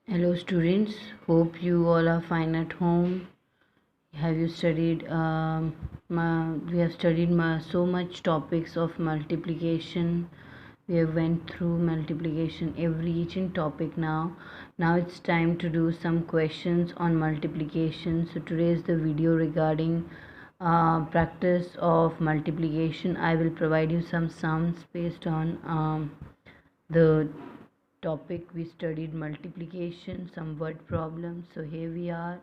Hello students, hope you all are fine at home. Have you studied we have studied so much topics of multiplication. We have went through multiplication every each in topic now. Now it's time to do some questions on multiplication. So today is the video regarding practice of multiplication. I will provide you some sums based on the topic we studied multiplication, some word problems. So here we are,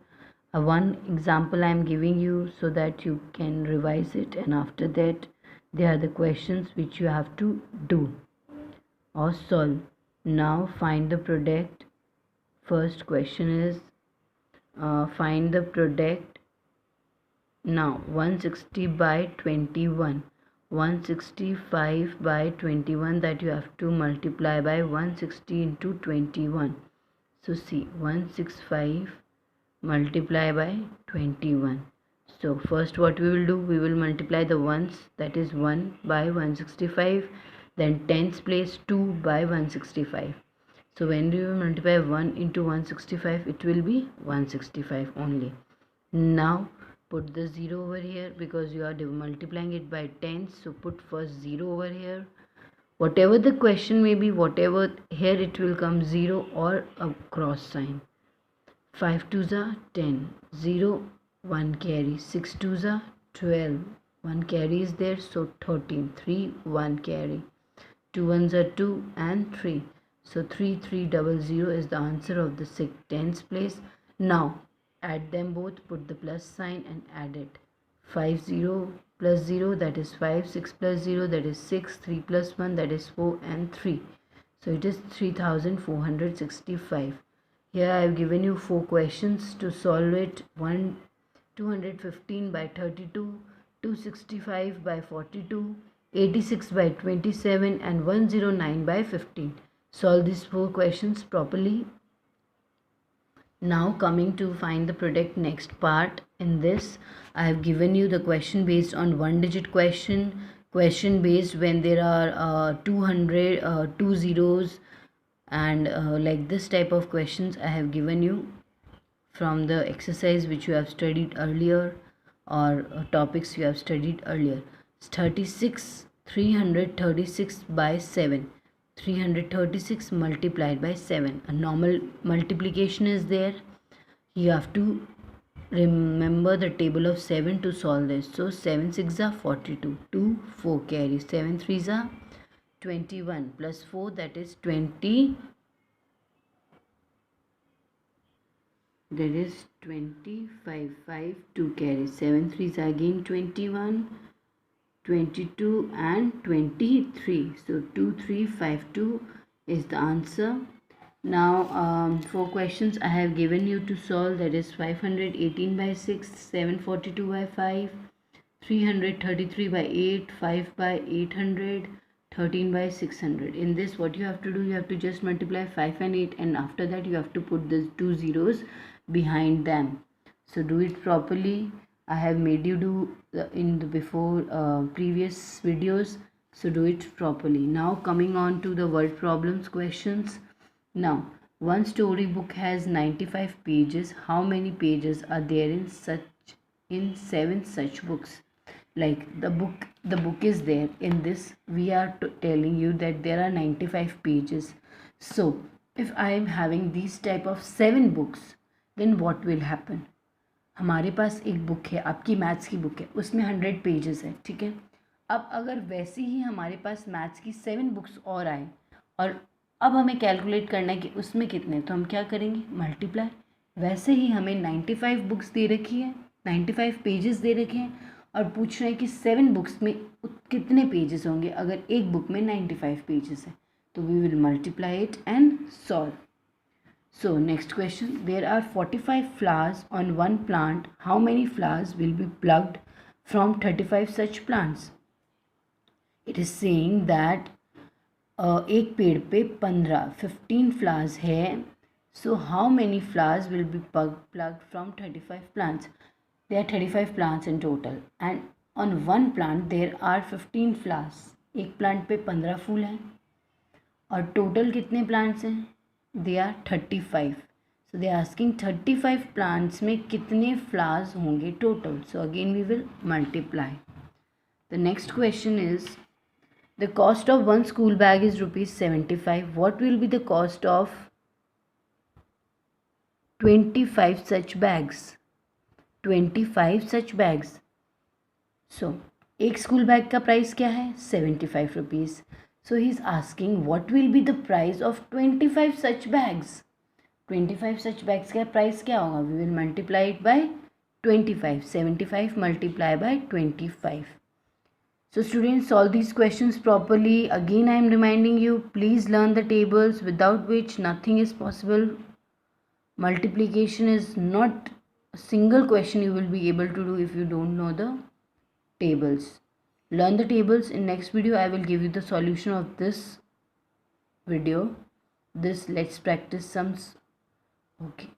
one example I am giving you so that you can revise it, and after that there are the questions which you have to do or solve. Now find the product. First question is find the product. Now 160 by 21, 165 by 21, that you have to multiply by 160 into 21. So see, 165 multiply by 21. So first what we will do, we will multiply the ones, that is 1 by 165, then tens place 2 by 165. So when we will multiply 1 into 165, it will be 165 only. Now put the 0 over here because you are multiplying it by tens, so put first 0 over here. Whatever the question may be, whatever here, it will come 0 or a cross sign. 5 twos are 10, 0, 1 carry, 6 twos are 12, 1 carry is there, so 13, 3, 1 carry, 2 ones are 2 and 3, so 3300 is the answer of the tens place. Now add them both, put the plus sign and add it. 5 0 plus 0, that is 5, 6 plus 0, that is 6, 3 plus 1, that is 4, and 3, so it is 3465. Here I have given you 4 questions to solve it. 215 by 32, 265 by 42, 86 by 27, and 109 by 15. Solve these 4 questions properly. Now coming to find the product, next part. In this I have given you the question based on one digit question, question based when there are 2 zeros, and like this type of questions I have given you from the exercise which you have studied earlier, or topics you have studied earlier. 336 by 7, 336 multiplied by 7, a normal multiplication is there. You have to remember the table of 7 to solve this. So 7 6 are 42, 2 4 carry, 7 3 are 21 plus 4, that is 20, that is 25, 5 2 carry, 7 3 are again 21, 22 and 23, so 2352 is the answer. Now 4 questions I have given you to solve, that is 518 by 6, 742 by 5, 333 by 8, 5 by 800, 13 by 600. In this, what you have to do, you have to just multiply 5 and 8, and after that you have to put the 2 zeros behind them. So do it properly. I have made you do in the before previous videos, so do it properly. Now coming on to the word problems questions. Now one storybook has 95 pages. How many pages are there in 7 such books? Like the book is there. In this we are telling you that there are 95 pages. So if I am having these type of 7 books, then what will happen? हमारे पास एक book है, आपकी maths की book है, उसमें 100 pages है, ठीक है. अब अगर वैसे ही हमारे पास मैथ्स की 7 बुक्स और आए, और अब हमें कैलकुलेट करना है कि उसमें कितने, तो हम क्या करेंगे, मल्टीप्लाई. वैसे ही हमें 95 बुक्स दे रखी है, 95 पेजेस दे रखे हैं, और पूछ रहे हैं कि 7 बुक्स में कितने पेजेस होंगे. अगर एक बुक में 95 पेजेस है, तो we will multiply it and solve. So next question, there are 45 flowers on one plant. How many flowers will be plucked from 35 such plants? It is saying that एक पेड़ पे 15 flowers है. So how many flowers will be plucked from 35 plants? There are 35 plants in total, and on one plant there are 15 flowers. एक plant पे 15 फूल हैं, और total कितने plants हैं? They are 35. So they are asking 35 plants में कितने flowers होंगे total. So again we will multiply. The next question is, the cost of one school bag is rupees 75. What will be the cost of 25 such bags? 25 such bags. So एक school bag का price क्या है? 75 rupees. So he is asking what will be the price of 25 such bags. 25 such bags का price क्या होगा? We will multiply it by 25. 75 multiply by 25. So students, solve these questions properly. Again I am reminding you, please learn the tables, without which nothing is possible. Multiplication is not a single question you will be able to do if you don't know the tables. Learn the tables. In next video I will give you the solution of this video. Let's practice sums. Okay.